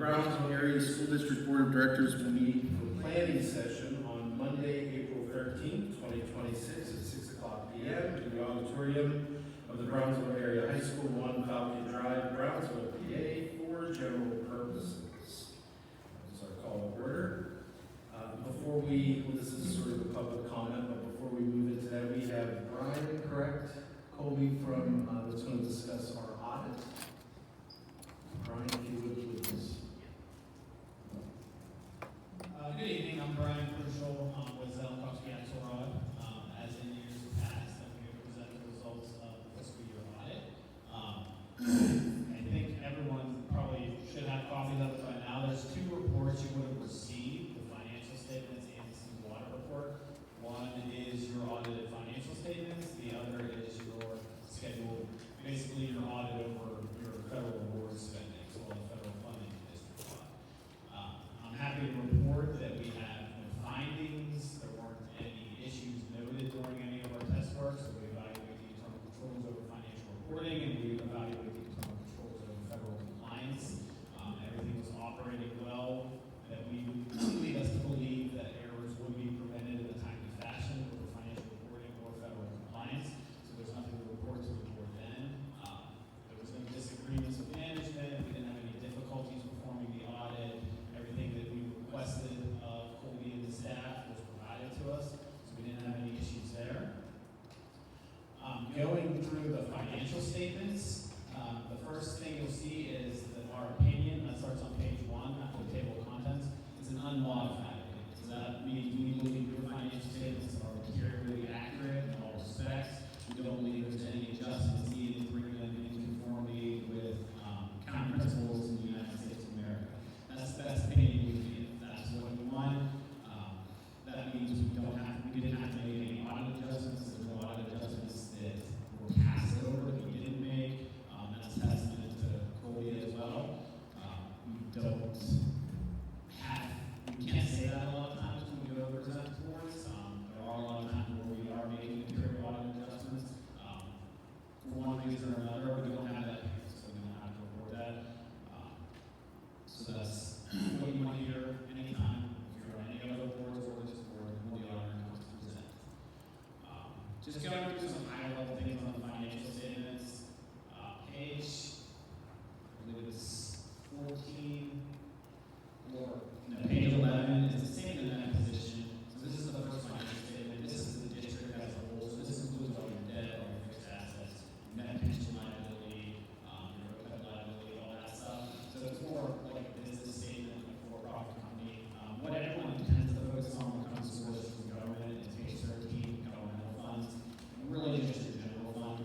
Brownsville Area School District Board of Directors will meet for planning session on Monday, April 13th, 2026 at 6 o'clock p.m. in the auditorium of the Brownsville Area High School, 1 Falcon Drive, Brownsville, PA, for general purposes. This is our call to order. This is sort of a public comment, but before we move into that, we have Brian, correct? Colby from, that's going to discuss our audit. Brian, if you would, please. Good evening, I'm Brian Crucial with Zelkowski Axelrod. As in years past, I'm here to present the results of the fiscal year audit. I think everyone probably should have copies of it by now. There's two reports you would have received, the financial statements and the water report. One is your audited financial statements, the other is your scheduled, basically your audit over your federal award spending, as well as federal funding in district fund. I'm happy to report that we have no findings. There weren't any issues noted during any of our test work, so we evaluate the internal controls over financial reporting, and we evaluate the internal controls over federal compliance. Everything was operating well, that we would lead us to believe that errors would be prevented in a timely fashion with the financial reporting or federal compliance. So there's nothing to report to the board then. There was no disagreements with management. We didn't have any difficulties performing the audit. Everything that we requested of Colby and the staff was provided to us, so we didn't have any issues there. Going through the financial statements, the first thing you'll see is that our opinion, that starts on page 1 after the table of contents, is an unmodified opinion. So that means we believe your financial statements are materially accurate in all respects. We don't believe there's any adjustments needed to bring them in conformity with accounting principles in the United States of America. That's the best opinion we can give. That's what we want. That means we didn't have to make any audit adjustments. There's no audit adjustments that were passed over that we didn't make. That's testament to Colby as well. We can't say that a lot of times when we go to present boards. There are a lot of times where we are making material audit adjustments. For one reason or another, we don't have that here, so we don't have to report that. So that's what you want to hear anytime if you're on any other boards or this board, we'll be honored to present. Just going through some high-level things on the financial statements. Page, I believe it's 14, or no, page 11 is the same net position. So this is the first financial statement. This is the district as a whole. So this includes all your debt, all your fixed assets, net pension liability, your OPEB liability, all that stuff. So it's more like a business statement, like a for-profit company. What everyone tends to focus on when it comes to sources from government is page 13, governmental funds, and really just your general fund.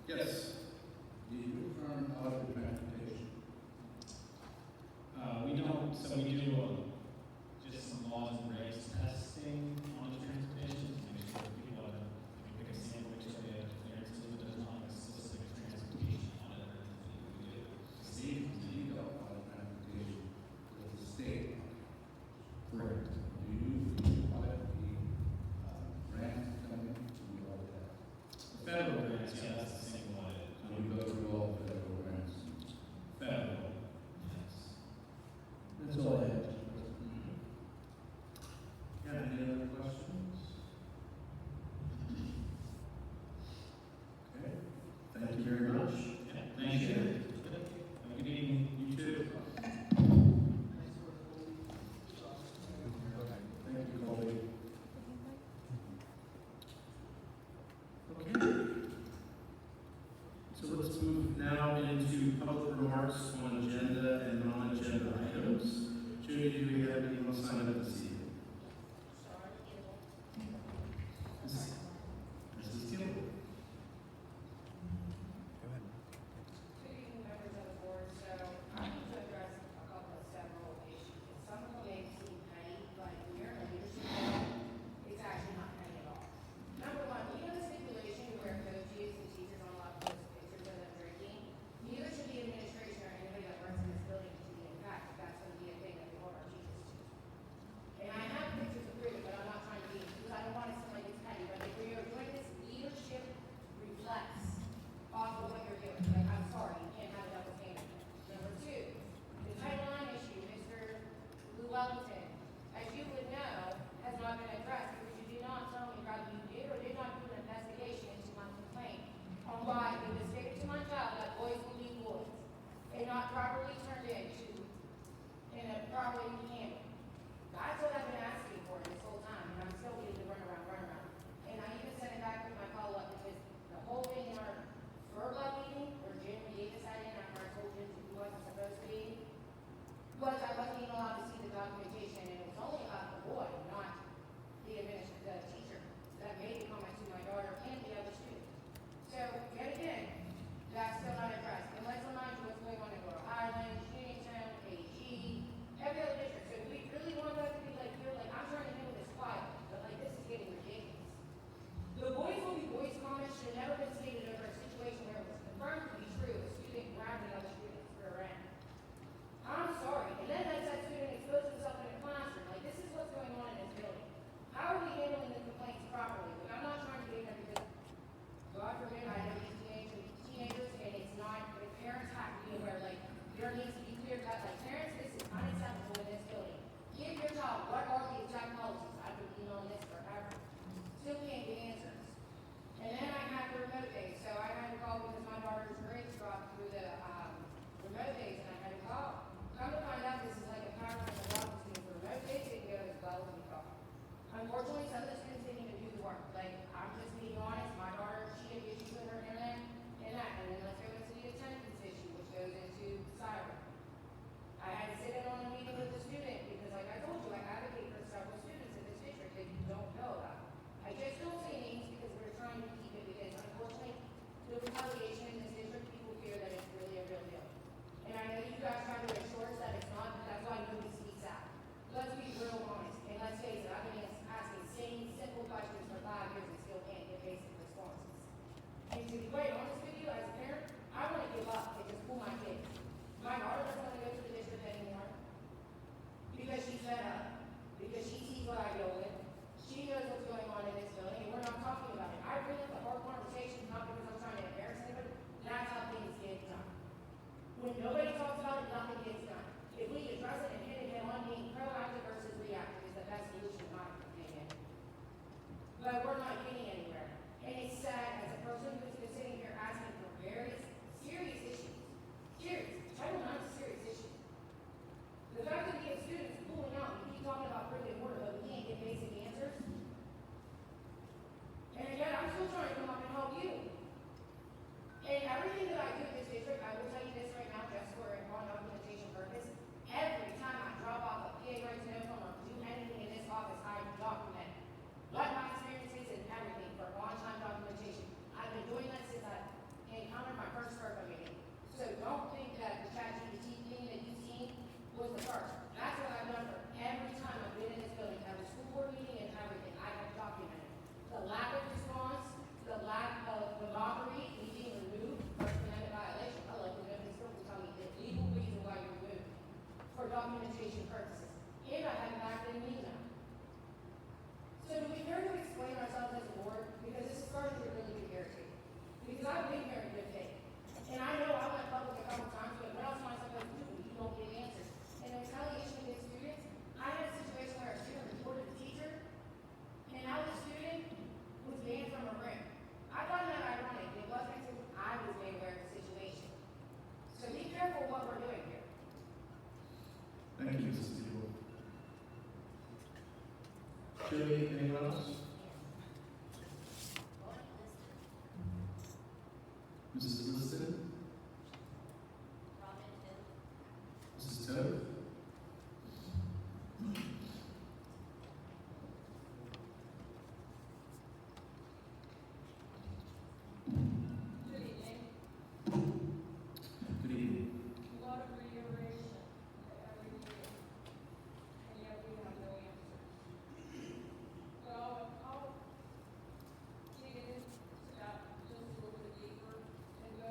Yes. Do you earn audit transportation? We don't, so we do just some laws and regs testing on the transportation to make sure people are, pick a sample, make sure they have clearances, but there's not like a specific transportation audit or anything we do. See, you don't audit transportation with the state. Correct. Do you audit the grants coming in? Do you audit that? Federal grants, yeah, that's the same audit. So you go through all the federal grants? Federal, yes. That's all I have. Yeah, any other questions? Okay, thank you very much. Yeah, thank you. Have a good evening. You too. Thank you, Colby. Okay. So let's move now into public remarks on agenda and non-agenda items. Judy, do we have anyone signed up this evening? Mrs. Gill. Good evening, members of the board. So I need to address several issues. Some of them may seem petty, but when you're in a leadership role, it's actually not petty at all. Number one, you know the stipulation where coaches and teachers aren't allowed to post pictures of them drinking? Neither should the administration or anybody that works in this building to be in fact, if that's going to be a thing that we want our teachers to. And I have pictures to prove it, but I'm not trying to be, because I don't want to seem like it's petty, but if we are doing this, leadership reflects off of what you're doing. Like, I'm sorry, you can't have a double standard. Number two, the Title IX issue, Mr. Llewellyn, as you would know, has not been addressed because you did not tell me whether you did or did not do an investigation into my complaint on why it was stated to my child that boys will be boys and not properly turned into in a properly handled. That's what I've been asking for this whole time, and I'm still getting to run around. And I even sent it back with my follow-up because the whole thing in our verbal meeting, where Jim gave us that in after I told Jim he wasn't supposed to be, was I wasn't even allowed to see the documentation, and it was only about the boy, not the teacher, that made the comment to my daughter and the other student. So, yet again, that's still not addressed. And let's remind you what's going on in Laurel Highlands, Uniontown, AG, every other district. So we really want that to be like, you're like, I'm trying to handle this quiet, but like, this is getting ridiculous. The boys will be boys comment should have never been stated over a situation where it was confirmed to be true, a student grabbed another student and threw her in. I'm sorry, and then lets that student expose himself in a classroom. Like, this is what's going on in this building. How are we handling the complaints properly? Like, I'm not trying to be there because, God forbid, I know these teenagers, and it's not, the parents have to be aware, like, there needs to be clear cut, like, parents, this is unacceptable in this building. Give your child, what are the exact policies? I've been emailing this forever. Still can't get answers. And then I had the remote days, so I had to call because my daughter's grades dropped through the remote days, and I had to call. Come to find out, this is like a power from the rock between the remote days didn't go as well as we thought. Unfortunately, some of the students didn't even do the work. Like, I'm just being honest, my daughter, she had issues with her internet and that, and then let's go into the attendance issue, which goes into cyber. I had to sit in on a meeting with the student because, like I told you, I advocate for several students in this district that you don't know about. I just don't say names because we're trying to keep it, because unfortunately, the retaliation in this district, people fear that it's really a real deal. And I know you guys try to assure us that it's not, but that's why nobody speaks out. Let's be real honest, and let's face it, I've been asking same simple questions for 5 years and still can't get basic responses. And to be quite honest with you, as a parent, I want to give up and just pull my kids. My daughter doesn't want to go to the district anymore because she's fed up, because she sees what I deal with. She knows what's going on in this building, and we're not talking about it. I bring up the hard conversations not because I'm trying to embarrass anybody. That's how things get done. When nobody talks about it, nothing gets done. If we address it and hit it head on, being proactive versus reactive is the best solution, in my opinion. But we're not getting anywhere. And it's sad, as a person who's been sitting here asking education purposes. And I have it back in an email. So do we care to explain ourselves as a board? Because this is starting to really get irritating. Because I've been here in good faith. And I know I went public a couple times, but what else am I supposed to do when you don't get answers? And in retaliation against students, I had a situation where a student reported a teacher, and now the student was banned from a room. I find that ironic. It wasn't until I was made aware of the situation. So be careful what we're doing here. Thank you, Mrs. Steele. Julie, anyone else? Mrs. Liston? Mrs. Toad? Good evening. A lot of reiteration every year, and yet we have no answers. But I'll dig into that just a little bit deeper and go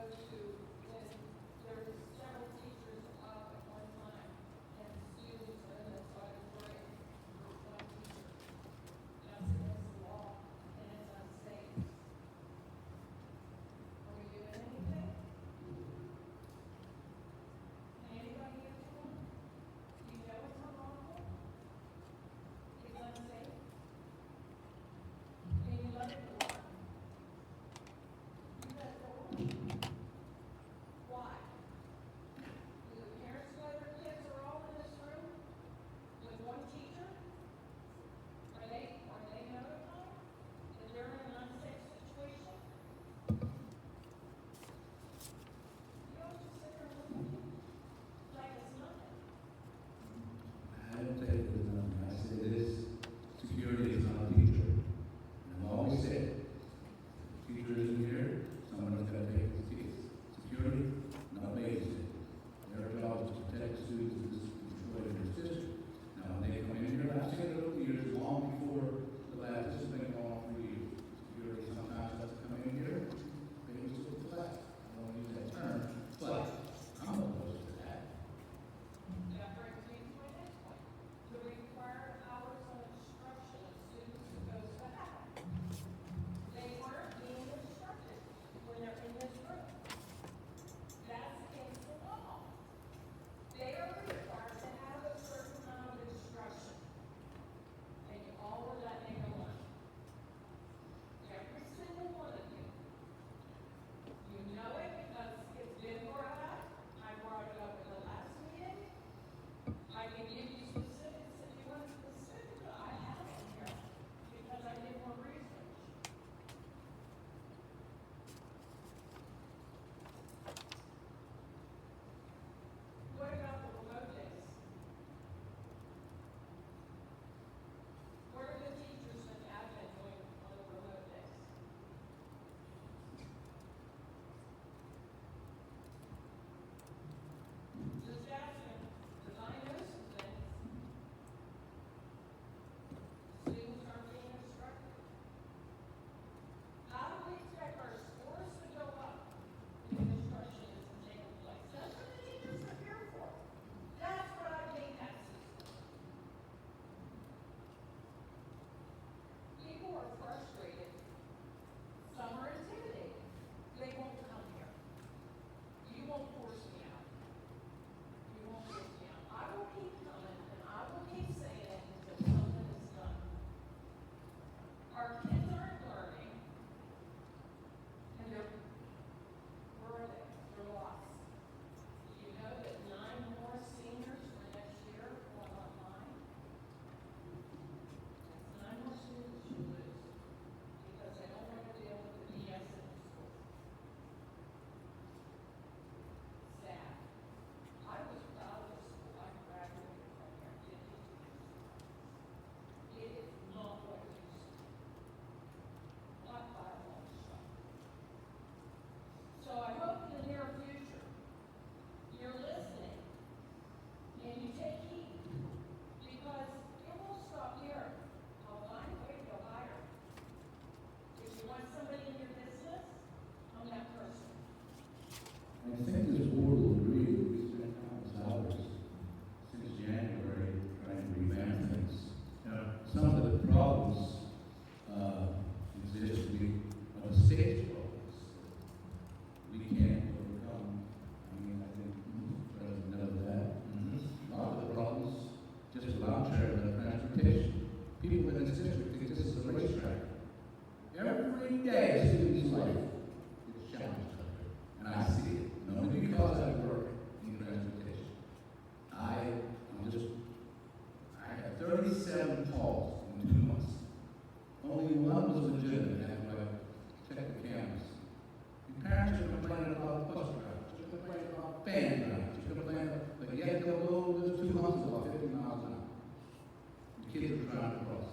kids are trying to cross.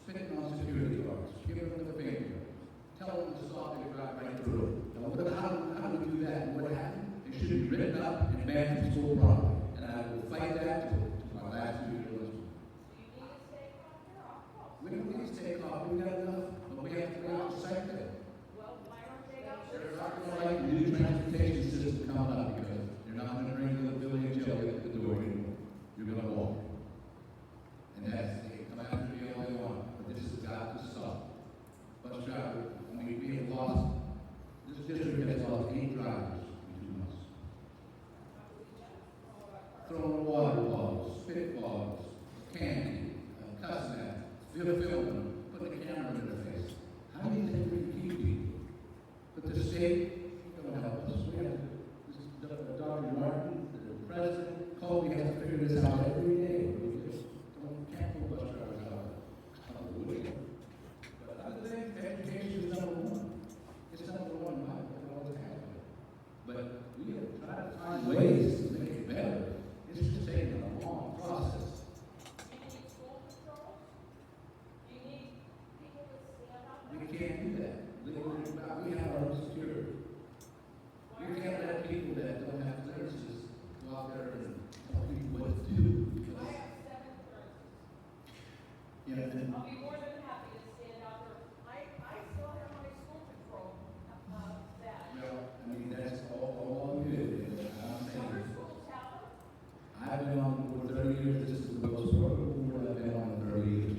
Spitting on security guards, giving them the finger, telling them to stop their drive right through. Now, how do we do that and what happened? It should be written up and banned from school property. And I will fight that to my last 2 years. We don't need to take off, we got enough, but we have to go out to site that. Well, why aren't they up there? They're not gonna like the new transportation system coming up because they're not gonna bring the village jelly at the door anymore. You're gonna walk. And that's, they come after me all they want, but this has got to stop. Bus driver, we have lost, this district has lost 8 drivers in 2 months. Throwing water bottles, spit bottles, candy, cussing at, filming, putting a camera in their face. How do you think we can keep people? But the state don't help us. We have to, Dr. Martin, the president, Colby has to figure this out every day. We just can't pull bus drivers out of the wood. But I think education is #1. It's #1 in my book, it always has been. But we have to try to find ways to make it better. It's just taking a long process. You need school patrols? You need people to stand up? We can't do that. We have our own security. We can't let people that don't have clearances go out there and tell people what to do. I have 7 clearances. You know, and I'll be more than happy to stand out there. I still have my school patrol, badge. well, I mean, that's all we do. And I'm Other saying, schools have them. I've been on for 30 years. This is the most important board I've been on in 30 years.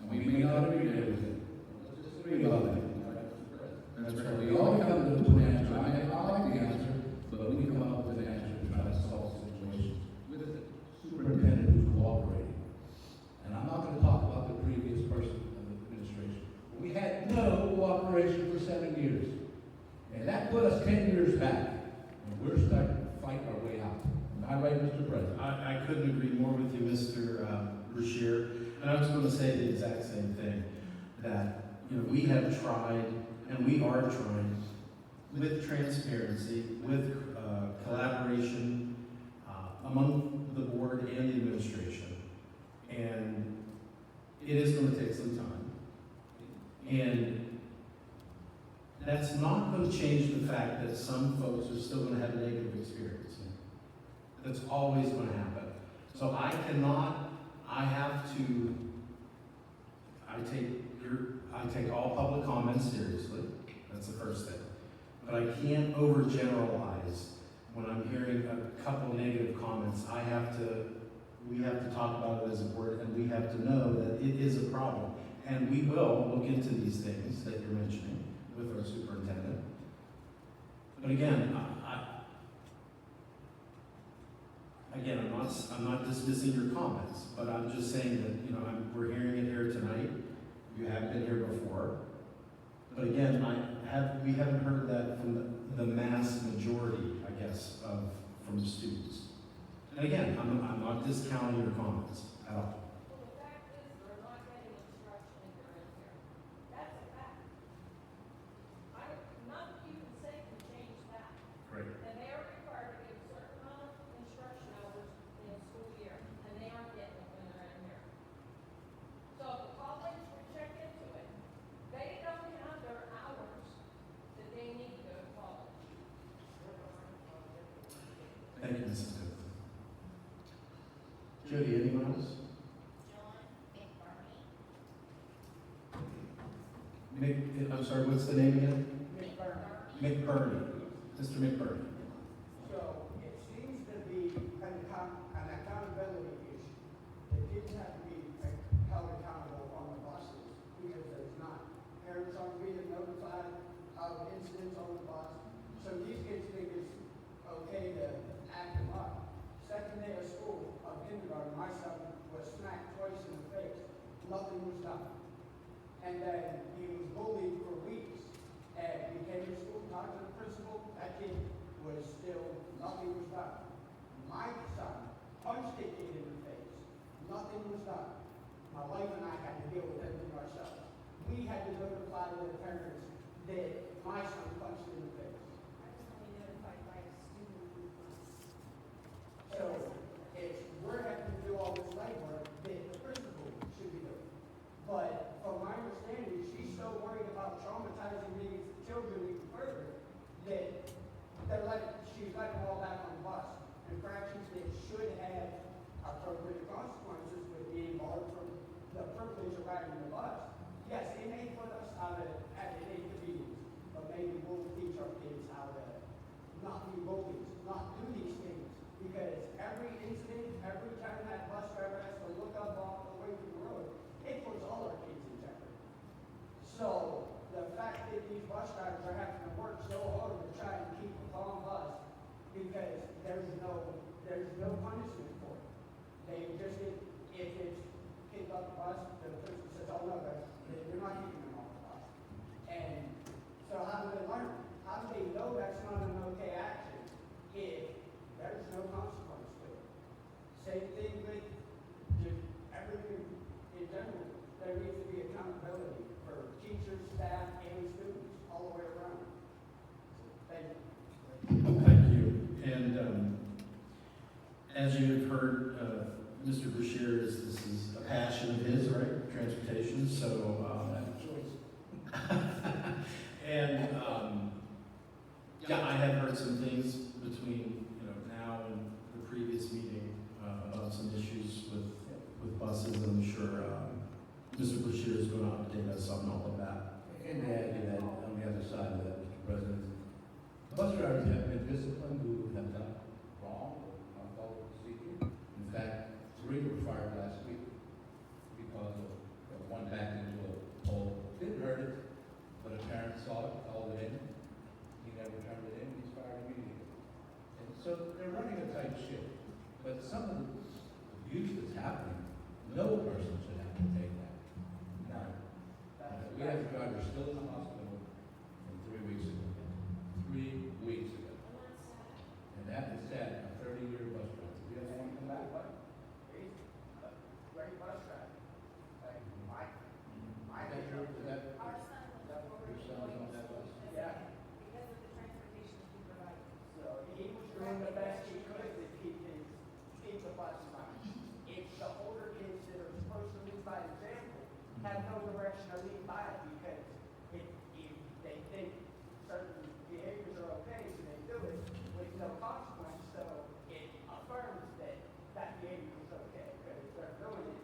And we may not agree with everything. Let's just agree about that. That's right. We all come to an answer. I like the answer, but we come up with an answer to try to solve situations with the superintendent who's cooperating. And I'm not going to talk about the previous person of the administration. We had no cooperation for 7 years. And that put us 10 years back. And we're starting to fight our way out. Am I right, Mr. President? I couldn't agree more with you, Mr. Brashear. And I was going to say the exact same thing, that, you know, we have tried, and we are trying, with transparency, with collaboration among the board and the administration. And it is going to take some time. And that's not going to change the fact that some folks are still going to have a negative experience. That's always going to happen. So I take all public comments seriously. That's the first thing. But I can't overgeneralize when I'm hearing a couple negative comments. We have to talk about it as a board, and we have to know that it is a problem. And we will look into these things that you're mentioning with our superintendent. But again, I'm not dismissing your comments, but I'm just saying that, you know, we're hearing it here tonight. You have been here before. But again, we haven't heard that from the mass majority, I guess, from the students. And again, I'm not discounting your comments at all. Well, the fact is, they're not getting instruction if they're in here. That's a fact. Nothing you can say can change that. Great. And they are required to give a certain amount of instruction hours in a school year, and they aren't getting it when they're in here. So if the college would check into it, they don't have their hours that they need to go to college. Thank you, Mrs. Cook. Jody, anyone else? I'm sorry, what's the name again? McBurney. Mr. McBurney. So it seems to be an accountability issue. The kids have to be held accountable on the buses because there's not. Parents aren't being notified of incidents on the bus. So these kids think it's okay to act them up. Second day of school, of kindergarten, my son was smacked twice in the face. Nothing was done. And then he was bullied for weeks. And we came to school, talked to the principal, that kid was still, nothing was done. My son punched a kid in the face. Nothing was done. My wife and I had to deal with everything ourselves. We had to notify the parents that my son punched in the face. I was only notified by a student. So, we're having to do all this legwork that the principal she's letting them all back on the bus. Infractions that should have appropriate consequences would be barred from the privilege of riding the bus. Yes, it may put us at an inconvenience, but maybe we'll teach our kids how to not be bullies, not do these things. Because every incident, every time that bus driver has to look up off the way to the road, it puts all our kids in jeopardy. So the fact that these bus drivers are having to work so hard to try and keep a calm bus because there's no punishment for it. They just, if it's kicked off the bus, the person says, oh no, they're not keeping them off the bus. And so how do they learn? How do they know that's not an okay action if there's no consequence to it? Same thing with just everything in general. There needs to be accountability for teachers, staff, and students all the way around. Thank you. Thank you. And as you've heard, Mr. Bashir, this is a passion of his, right? Transportation. So, and yeah, I have heard some things between now and the previous meeting about some issues with buses. I'm sure Mr. Bashir is going to update us on all of that. And to add to that, on the other side of that, Mr. President, bus drivers have been disciplined who have done wrong or unfollowed procedure. In fact, 3 were fired last week because of one backed into a pole. Didn't hurt it, but a parent saw it, called it in. He never turned it in, he's fired immediately. And so they're running a tight ship. But some of the abuse that's happening, no person should have to take that. None. We have a driver still in the hospital from 3 weeks ago. 3 weeks ago. And that is sad, a 30-year bus driver. You ever want to come back? What? He's a great bus driver. Like, my That Our son was your son was on that bus? Yeah. because of the transportation he provided. So he was doing the best he could to keep the bus running. It's the older kids that are supposed to lead by example have no direction to lead by because if they think certain behaviors are okay, so they do it with no consequence. So it affirms that behavior is okay because they're doing it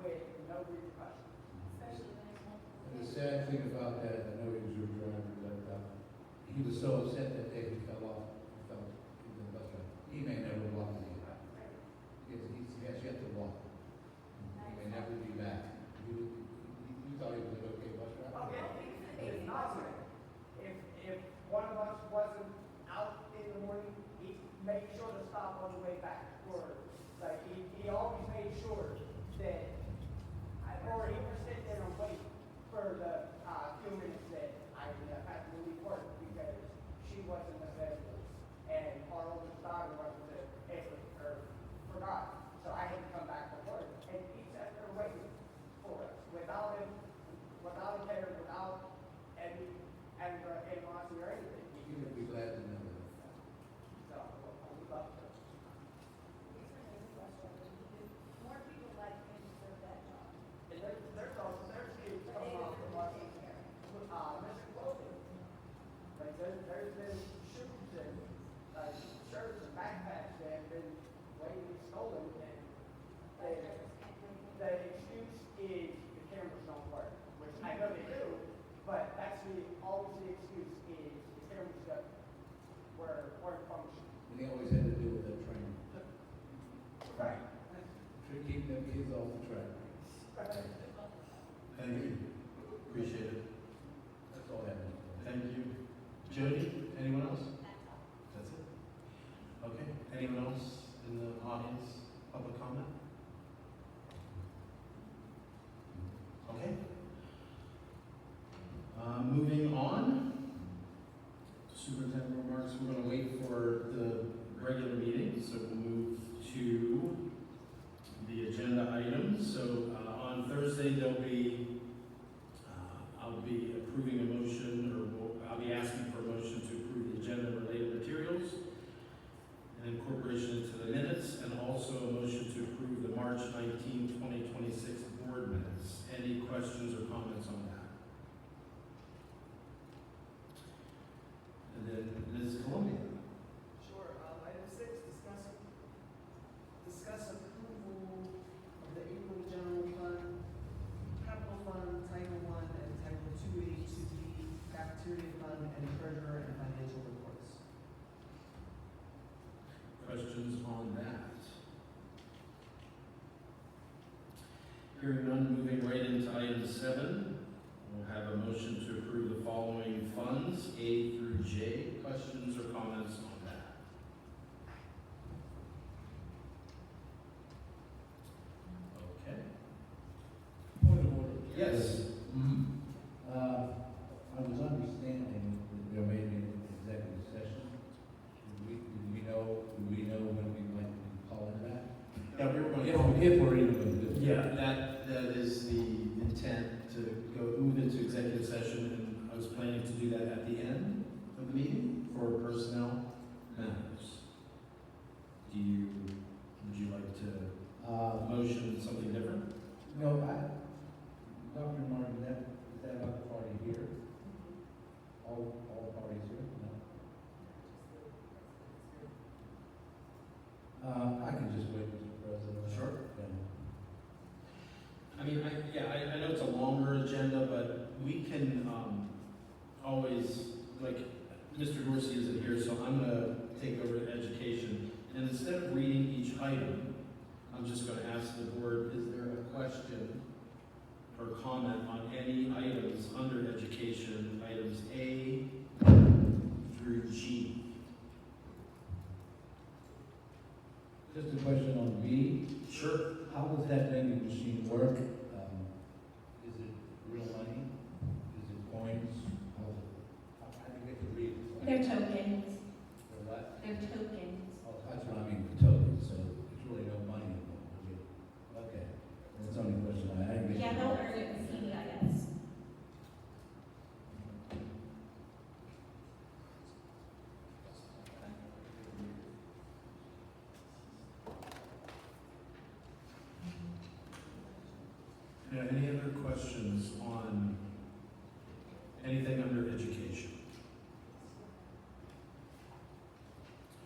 with no repercussions. Especially when it's multiple. And the sad thing about that, I know he was your driver, but he was so upset that day he fell off. He fell into the bus driver. He may never walk again. He has yet to walk. He may never be back. You thought he was an okay bus driver? Oh, yeah, it's not good. If one of us wasn't out in the morning, he made sure to stop on the way back. Or, like, he always made sure that, or he would sit there and wait for the few minutes that I had to leave work because she wasn't available. And our oldest daughter wasn't able, or forgot. So I had to come back to work. And he sat there waiting for us without a care, without any animosity or anything. You would be glad to know that. So, we love her. He's a new bus driver. More people like him deserve that job. And there's kids But they coming off the deserve bus, to take care of it. missing clothing. Like there's been shoes and shirts and backpacks that have been blatantly stolen, and Bus drivers can't do anything. the excuse is the cameras don't work, which I know they do, but that's always the excuse is the cameras that weren't functioning. And he always had to do with that training. Right. To keep them kids off the track. Thank you. Appreciate it. That's all that is. Thank you. Jody, anyone else? That's it? Okay. Anyone else in the audience? Public comment? Okay. Moving on. Superintendent remarks. We're going to wait for the regular meeting, so we'll move to the agenda items. So on Thursday, there'll be I'll be approving a motion, or I'll be asking for a motion to approve the agenda-related materials and incorporation into the minutes, and also a motion to approve the March 19, 2026 board minutes. Any questions or comments on that? And then Ms. Columbia. Sure. Hearing none, moving right into item 7. We'll have a motion to approve the following funds, A through J. Questions or comments on that? Okay. Point of order. Yes. I was understanding that there may be an executive session. Do we know when we might be calling that? Yeah, we were going If we're even going to do it. Yeah, that is the intent, to move into executive session, and I was planning to do that at the end of the meeting for personnel matters. Would you like to motion something different? No, Dr. Martin, is that other party here? All parties here? No? I can just wait, Mr. President. Sure. Yeah. I mean, I know it's a longer agenda, but we can always, like, Mr. Dorsey isn't here, so I'm gonna take over education. And instead of reading each item, I'm just gonna ask the board, is there a question or comment on any items under education, items A through G? Just a question on B. Sure. How does that vending machine work? Is it real money? Is it coins? How do you get to read it? They're tokens. They're what? They're tokens. Oh, that's what I mean, the tokens, so there's really no money in them. Okay, that's the only question I didn't get. Yeah, they'll earn it with CDIS. Yeah, any other questions on anything under education?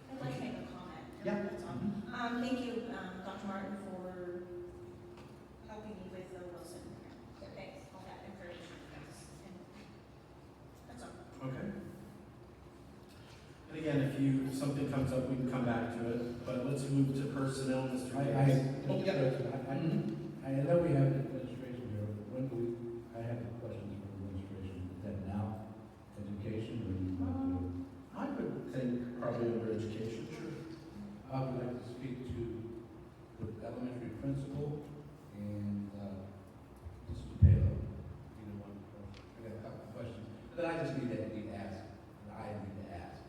I'd like to make a comment. Yeah. That's all. Thank you, Dr. Martin, for helping me with the Wilson. Thanks, all that encouragement. That's all. Okay. And again, if something comes up, we can come back to it, but let's move to personnel, Mr. Davis. Oh, yeah. I know we have the administration here. When do I have the questions for the administration? Is that now, education, or you want to? I would think probably under education, sure. I would like to speak to the elementary principal and Mrs. Taylor. Either one. I got a couple of questions that I just need to ask. That I need to ask.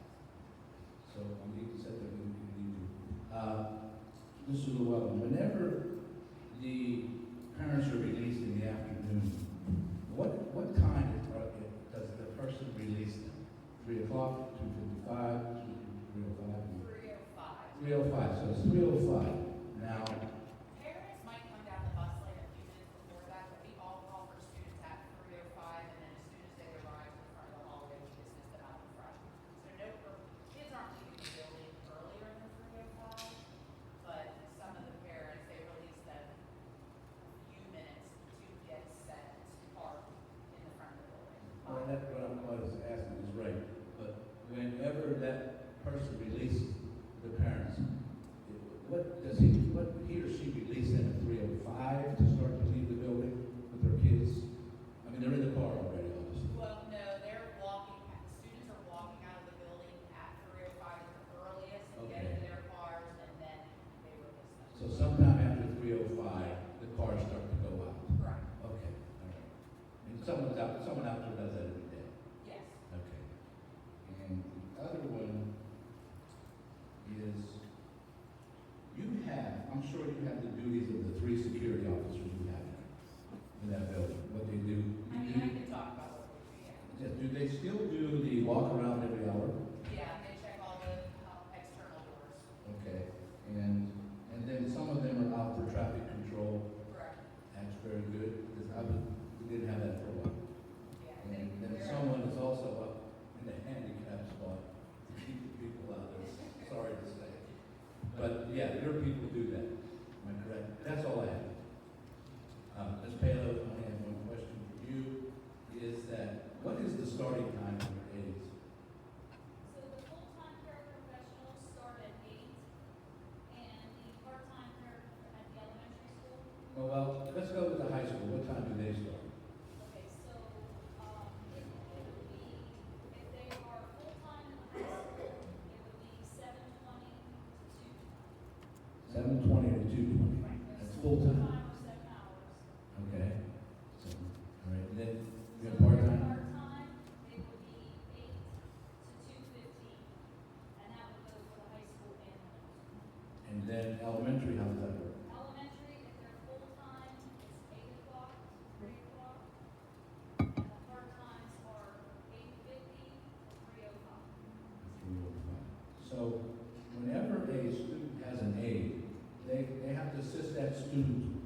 So we need to set that we need to. Mr. Llewellyn, whenever the parents are released in the afternoon, what time does the person release them? 3 o'clock, 2:55, 3:05? 3:05, so it's 3:05. Now, Parents might come down the bus lane a few minutes before that, but we all call for students at 3:05, and then as soon as they arrive in front of the hallway, we dismiss them out in front. So kids aren't leaving the building earlier than 3:05, but some of the parents, they release them a few minutes to get set to park in the front of the building. what I was asking is right, but whenever that person releases the parents, what he or she release them at 3:05 to start to leave the building with their kids? I mean, they're in the car already, obviously. Well, no, they're walking, students are walking out of the building at 3:05 at the earliest and get Okay. into their cars, and then they release them. So sometime after 3:05, the cars start to go out. Right, Okay, all right. And someone out there does that every day. yes. Okay. And the other one is, I'm sure you have the duties of the 3 security officers you have in that building, what they do. I mean, I can talk about what we do, yeah. Yes, do they still do the walk around every hour? Yeah, they check all the external doors. Okay, and then some of them are out for traffic control. Correct. That's very good, because we didn't have that for a while. Yeah. And then someone is also up in the handicap spot to keep the people out there, sorry to say. But yeah, your people do that, am I correct? That's all I have. Ms. Palo, I have one question for you, is that, what is the starting time for your aides? So the full-time paraprofessionals start at 8, and the part-time at the elementary school. Well, let's go with the 7:20 to 2:20. That's full time. Full-time or 7 hours. Okay. So, all right, and then you have part-time? Part-time, it would be 8 to 2:15, and that would go for the high school and the middle school. And then elementary, how does that work? Elementary, if they're full-time, it's 8 o'clock, 3 o'clock, and the part-times are 8:50 to 3:05. So whenever a student has an aide, they have to assist that student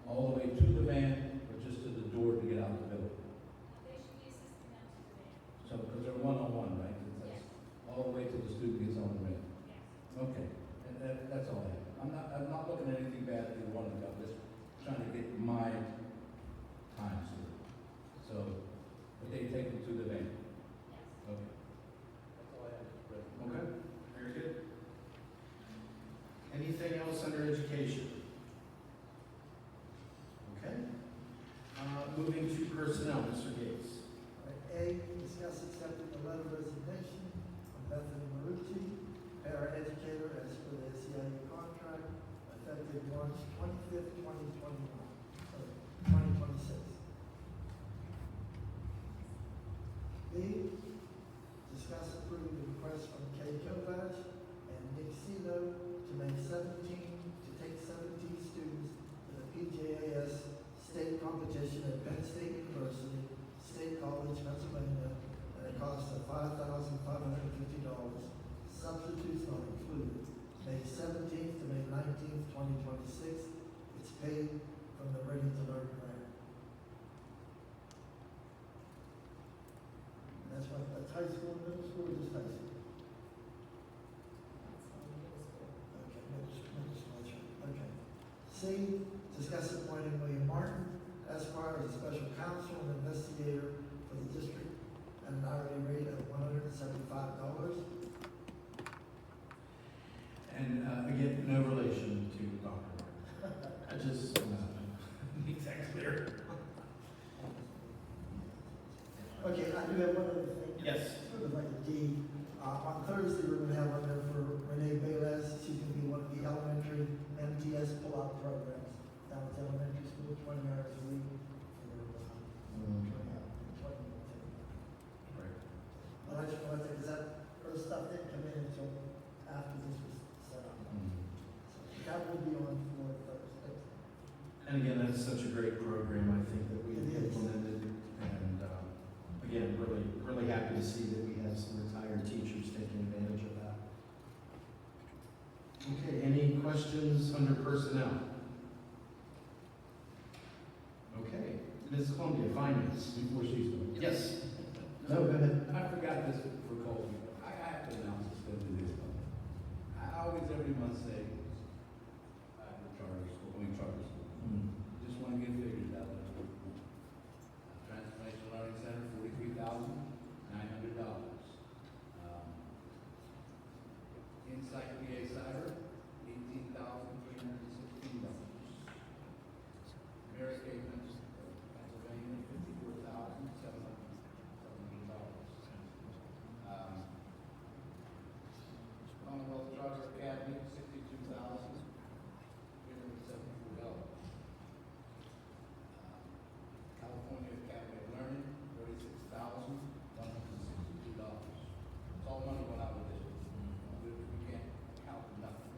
all the way to the van or just to the door to get out of the building. They should be assisting them to the van. So, because they're one-on-one, right? That's all the way till the student gets on the van. Yes. Okay, and that's all I have. I'm not looking at anything bad at either one of them, I'm just trying to get my time sorted. So, but they take them to the van. Yes. Okay. That's all I have, Mr. President. Okay, very good. Anything else under education? Okay. Moving to personnel, Mr. Gates. A, discuss accepting the letter of resignation of Bethany Marucci, paraeducator, as per the SEIU contract, effective March 25th, 2026. B, discuss approving the request from Kay Kovacs and Nick Sino to take 17 students to the PJAS state competition at Penn State University, State College, Pennsylvania, at a cost of $5,550, substitutes not included, May 17th to May 19th, 2026. It's paid from the Ready to Learn grant. And that's high school, middle school, or just high school? Okay, middle school, that's right. Okay. C, discuss appointing William Martin, Esquire, as a special counsel and investigator for the district at an hourly rate of $175. And again, no relation to Dr. Martin. I just make that clear. Okay, I do have one other thing. Yes. Sort of like a D. On Thursday, we're gonna have one there for Renee Bayless. She's gonna be one of the elementary MTS pull-out programs down at the elementary school, 20 hours a week for 20 minutes. Right. But I just wanted to, because her stuff didn't come in until after this was set up. So that will be on for Thursday. And again, that's such a great program, I think, that we It is. implemented. And again, really happy to see that we have some retired teachers taking advantage of that. Okay, any questions under personnel? Okay, Ms. Columbia, Finance. Before she starts. Yes. No, go ahead. I forgot this for Colby, but I have to announce this, go do this. I always every month say, the charter school, charter school. Just want to get figures out there. Transformation Learning Center, $43,900. Insight PA Cyber, $18,316. Merit Statements, Pennsylvania, $54,717. Commonwealth Charter Academy, $62,374. California Academy of Learning, $36,162. It's all money went out of this. We can't count nothing.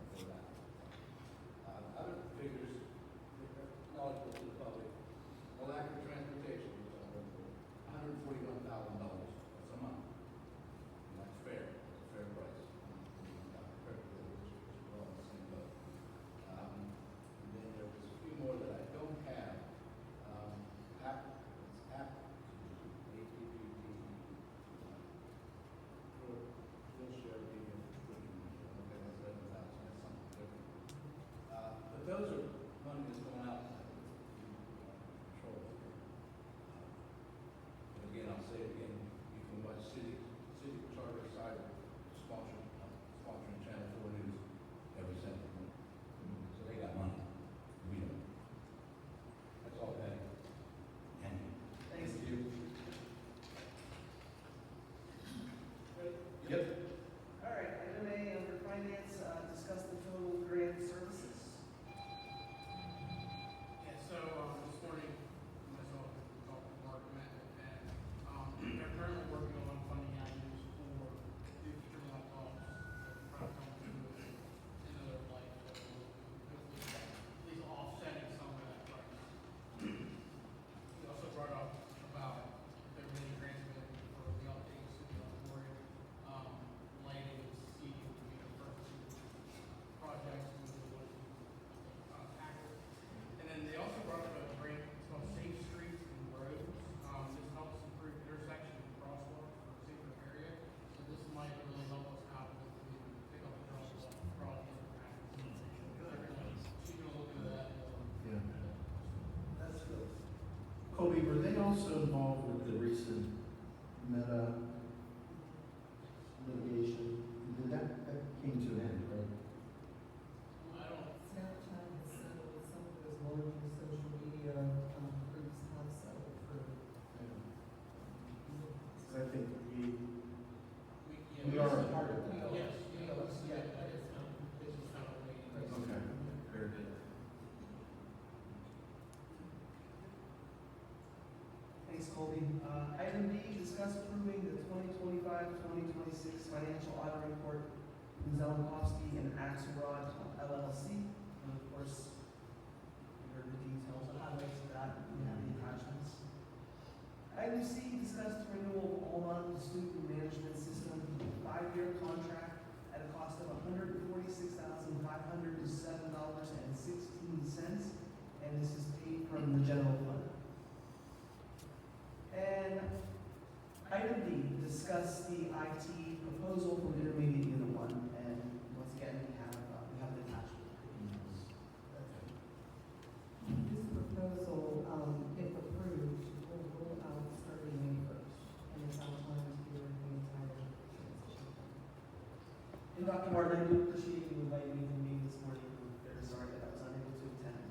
Yes, that is, this is not only. Okay, very good. Thanks, Colby. Item B, discuss approving the 2025-2026 financial audit report from Zelenkovsky and Axelrod LLC. And of course, you heard the details, the highlights of that, we have the attachments. Item C, discuss the renewal of Alma Student Management System, 5-year contract at a cost of $146,507.16, and this is paid from the general fund. And item D, discuss the IT proposal from Intermediate Unit 1, and once again, we have the attachment. This proposal, if approved, will roll out starting May 1st, and it's outlined here in the entire transition plan. And Dr. Martin, I do appreciate you inviting me to the meeting this morning. I'm very sorry that I was unable to attend.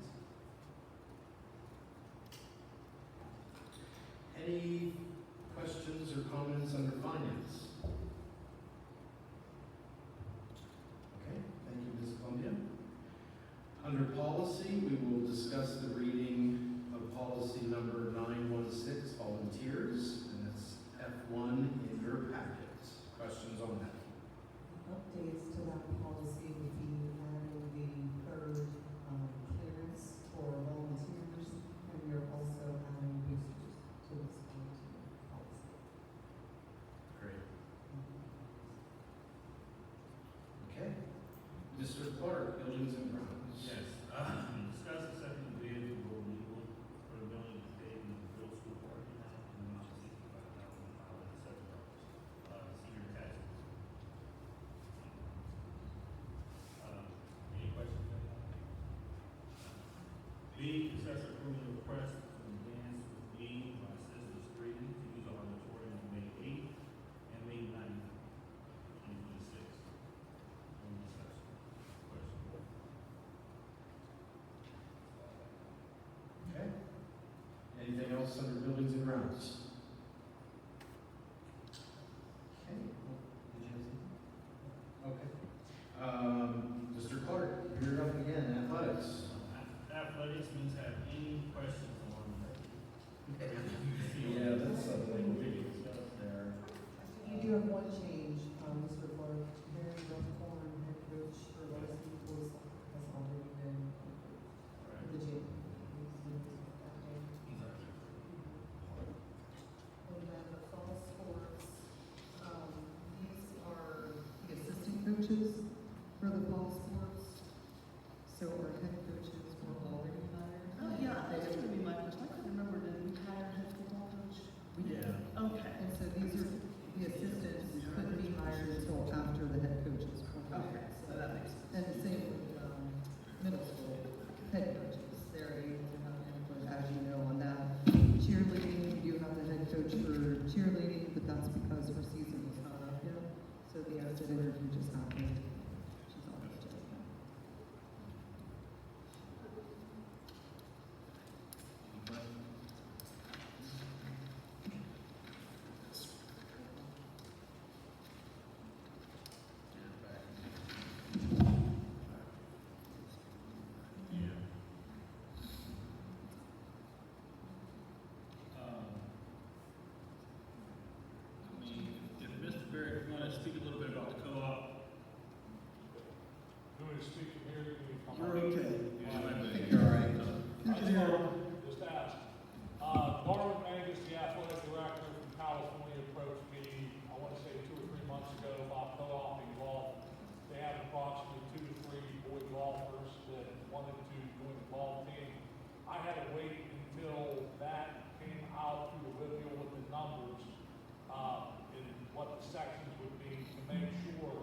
Any questions or comments under finance? Okay, thank you, Ms. Columbia. Under policy, we will discuss the reading of policy number 916, volunteers, and it's F1 in your packets. Questions on that? Updates to that policy would be adding the third clearance for volunteers, and we are also adding boosters to this volunteer policy. Great. Okay. Mr. Clark, Buildings and Grounds. Yes, discuss the second bid for legal for the building to pay in the middle school parking lot in the amount of $65,507, senior taxes. Any questions? B, discuss approving the request from Dance with Me by Sister Street to use the auditorium on May 8th and May 9th, 2026. Any discussion? Question? Okay. Anything else under Buildings and Grounds? Okay. Did you have something? Okay. Mr. Clark, you're up again, athletics. Athletics means have any questions on that? Yeah, that's a little bit stuff there. You do have one change, Mr. Clark, Harry Ruffcorn, head coach for varsity boys soccer, has already been approved for the gym. And then the fall sports, these are the assistant coaches for the fall sports. So our head coaches were already hired. Oh, yeah, that's gonna be my question. I couldn't remember, did we hire a head football coach? Yeah. Okay. And so these are, the assistants couldn't be hired until after the head coaches were hired. Okay, so that makes sense. And the same with, middle school head coaches, they're able to have input, as you know, on that. Cheerleading, you have the head coach for cheerleading, but that's because her season was not up yet, so the exit interview just happened. She's on the job now. If Mr. Barrett, you want to speak a little bit about the co-op? Who is speaking here? You're okay. You're all right. Just ask. Darwin Angus, the athletic director from California, approached me, I want to say 2 or 3 months ago, about co-oping golf. They have approximately 2 to 3 boy golfers that wanted to join the golf team. I had to wait until that came out through the wheel with the numbers, and what the sections would be to make sure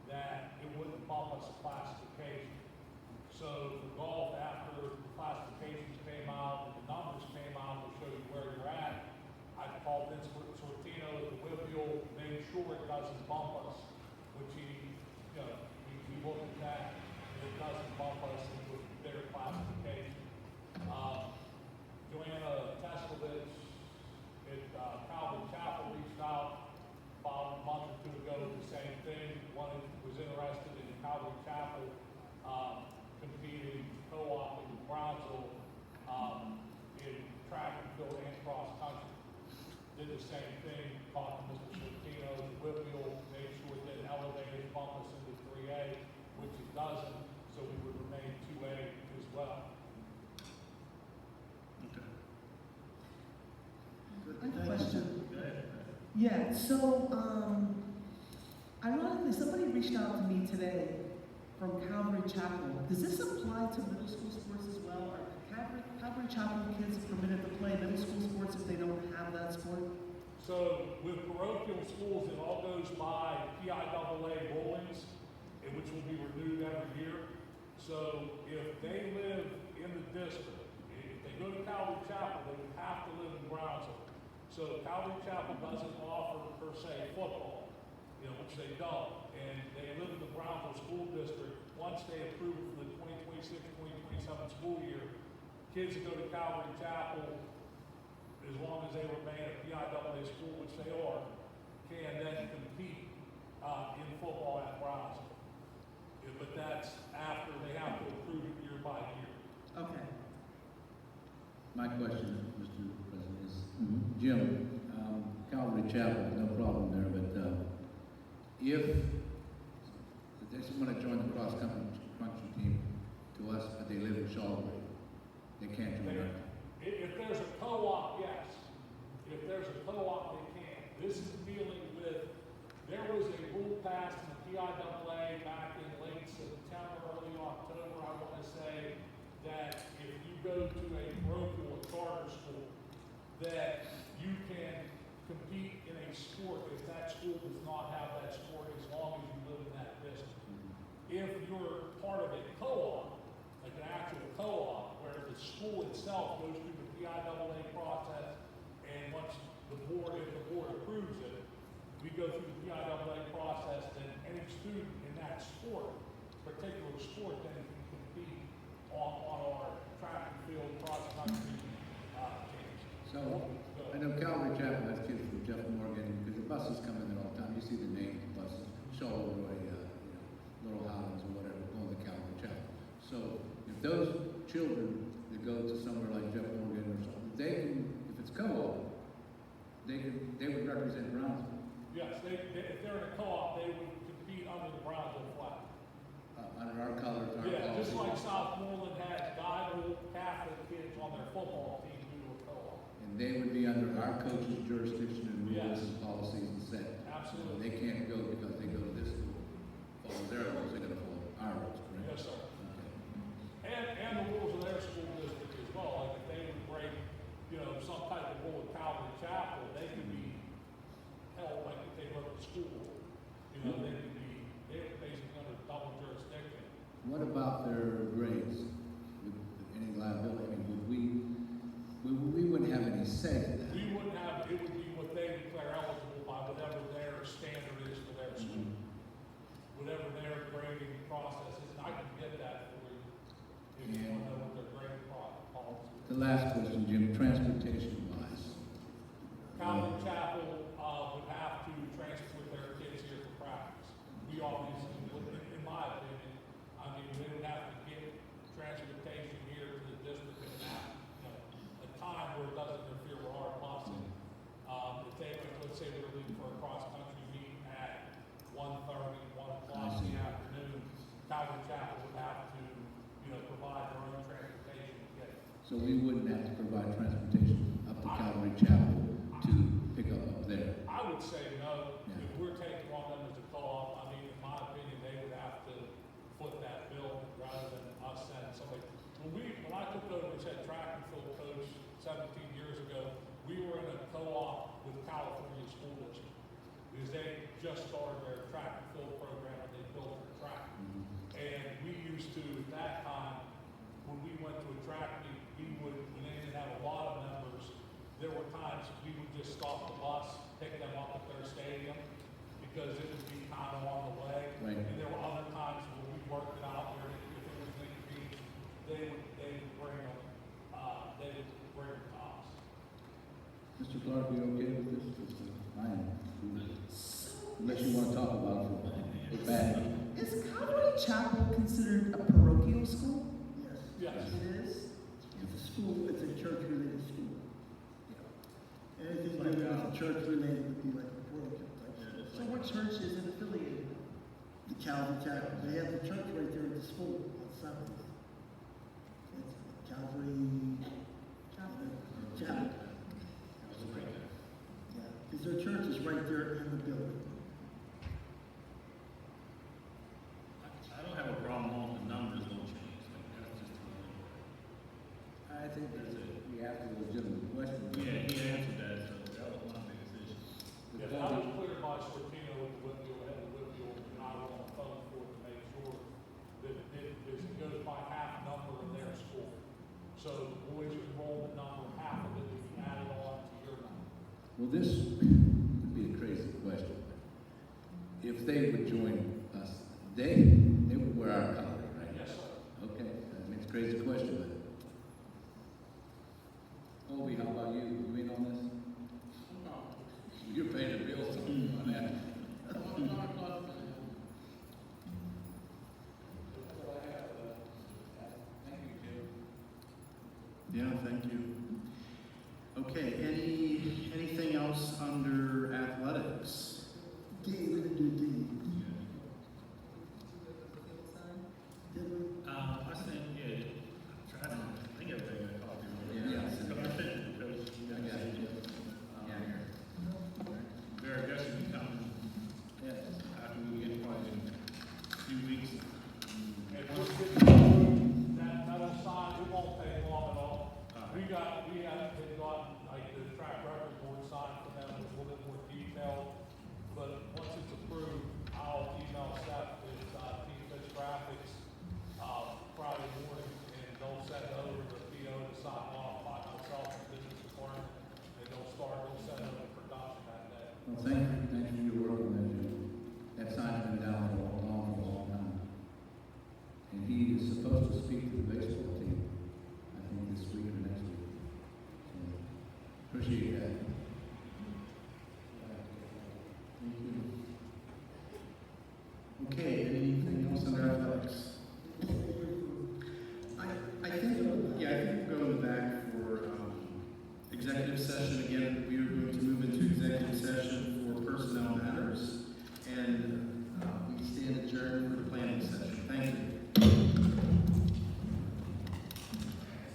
that it wouldn't bump us a classification. So for golf, after the classifications came out and the numbers came out to show you where you're at, I called Vince Sortino at the Whitfield, made sure it doesn't bump us, which he looked at that, and it doesn't bump us into their classification. Joanna Teslovich at Calvin Chapel reached out about a month or 2 ago, the same thing, wanted the same thing, talked to Mr. Shortino, the Whitfield, made sure that elevators bump us into 3A, which it doesn't, so we would remain 2A as well. I have a question. Go ahead. Yeah, so, ironically, somebody reached out to me today from Calvary Chapel. Does this apply to middle school sports as well? Are Calvary Chapel kids permitted to play middle school sports if they don't have that sport? So with parochial schools, it all goes by PIAA rulings, which will be renewed every year. So if they live in the district, if they go to Calvary Chapel, they would have to live in Brownsville. So Calvary Chapel doesn't offer per se football, which they don't. And they live in the Brownsville School District. Once they approve it for the 2026-2027 school year, kids that go to Calvary Chapel, as long as they remain a PIAA school, which they are, can then compete in football at Brownsville. But that's after they have to approve it year by year. Okay. My question, Mr. President, is, Jim, Calvary Chapel, no problem there, but if they want to join the cross-country team to us, but they live in Shawbury, they can't join us. If there's a co-op, yes. If there's a co-op, they can. This is dealing with, there was a rule passed in the PIAA back in late September, early October, I want to say, that if you go to a parochial or charter school, that you can compete in a sport if that school does not have that sport as long as you live in that district. If you're part of a co-op, like an actual co-op, where the school itself goes through the PIAA process, and once if the board approves it, we go through the PIAA process, then any student in that sport, particular sport, then can compete on our track and field cross-country teams. So, I know Calvary Chapel has kids from Jeff Morgan, because the buses come in there all the time. You see the names of the buses, Charleroi, Laurel Highlands, or whatever, going to Calvary Chapel. So, if those children that go to somewhere like Jeff Morgan or something, they can, if it's co-op, they would represent Brownsville. Yes, if they're in a co-op, they would compete under the Brownsville flag. Under our colors, our Yeah, just like policies. Southmoreland had Bible Catholic kids on their football team due to a co-op. And they would be under our coach's jurisdiction and rules Yes. and policies and set. Absolutely. So they can't go because they go to this school, follow their rules, they gotta follow our rules, correct? Yes, sir. Okay. And the rules of their school district as well. Like if they would break, some type of rule at Calvary Chapel, they could be held like if they were at school. They're basically under double jurisdiction. What about their grades? With any liability, I mean, we wouldn't have any say in that. We wouldn't have, it would be what they declare eligible by whatever their standard is for their school. Whatever their grading process is, and I can get that for you if you want to know what their grading policy is. The last question, Jim, transportation-wise. Calvary Chapel would have to transport their kids here for practice. We obviously would, in my opinion, they would have to get transportation here to the district and have, a time where it doesn't interfere with our busing. If they, let's say we were leaving for a cross-country meet at 1:30, 1 o'clock in the afternoon, Calvary Chapel would have to, provide their own transportation to get. So we wouldn't have to provide transportation up to Calvary Chapel to pick up there. I would say no. Yeah. If we're taking on them as a co-op, in my opinion, they would have to foot that bill rather than us sending somebody. When I took over as head track and field coach 17 years ago, we were in a co-op with California School District because they just started their track and field program and they built their track. And we used to, at that time, when we went to a track meet, when they didn't have a lot of members, there were times we would just stop the bus, pick them up at their stadium, because it would be kind of on the way. Right. And there were other times when we worked it out where if it was Lincoln Beach, they would bring them, they would bring them to us. Mr. Clark, you okay with this? I am. Unless you want to talk about it bad. Is Calvary Chapel considered a parochial school? Yes. Yes. It is? It's a school, it's a church-related school. Anything like that, church related would be like a protocol type. So what church is it affiliated with? The Calvary Chapel, they have the church right there at the school on Sundays. It's Calvary Chapel. Yeah, because their church is right there in the building. I don't have a problem on the numbers don't change, like, that's just a little. I think that's we have to legitimate question. Yeah, he answered that, so that was my biggest issue. Yeah, I was clear by Sortino with the Whitfield, head of Whitfield, and I was on the phone for it to make sure that it goes by half number in their school. So the boys' enrollment number, half of it would be added on to your number. Well, this would be a crazy question. If they would join us, they would wear our collar, right? Yes, sir. Okay, I mean, it's a crazy question, but. Obi, how about you? You in on this? No. You're paying the bills on that. Thank you, Jim. Yeah, thank you. Okay, anything else under athletics? D, we didn't do D. Did we? I sent, yeah, I tried to, I think everybody got a copy of it. Yeah. But I sent it to Coach, you I guys got see it. it. Yeah, here. Very aggressive coming, after we get probably in a few weeks. And we'll get that'll sign, it won't take long at all. We have gotten, like, the track record board signed for them, it's a little bit more detailed. But once it's approved, I'll email Steph, it's, Team Fish Graphics, Friday morning, and they'll send over the PO to sign off by myself and business department, and they'll send over production that day. Well, thank you for your work on that, Jim. That sign's been down for a long time. And he is supposed to speak to the baseball team, I think this week or next week. So, appreciate that. Thank you. Okay, anything else under athletics? I think, yeah, I think we'll go back for, executive session again. We are going to move into executive session for personnel matters.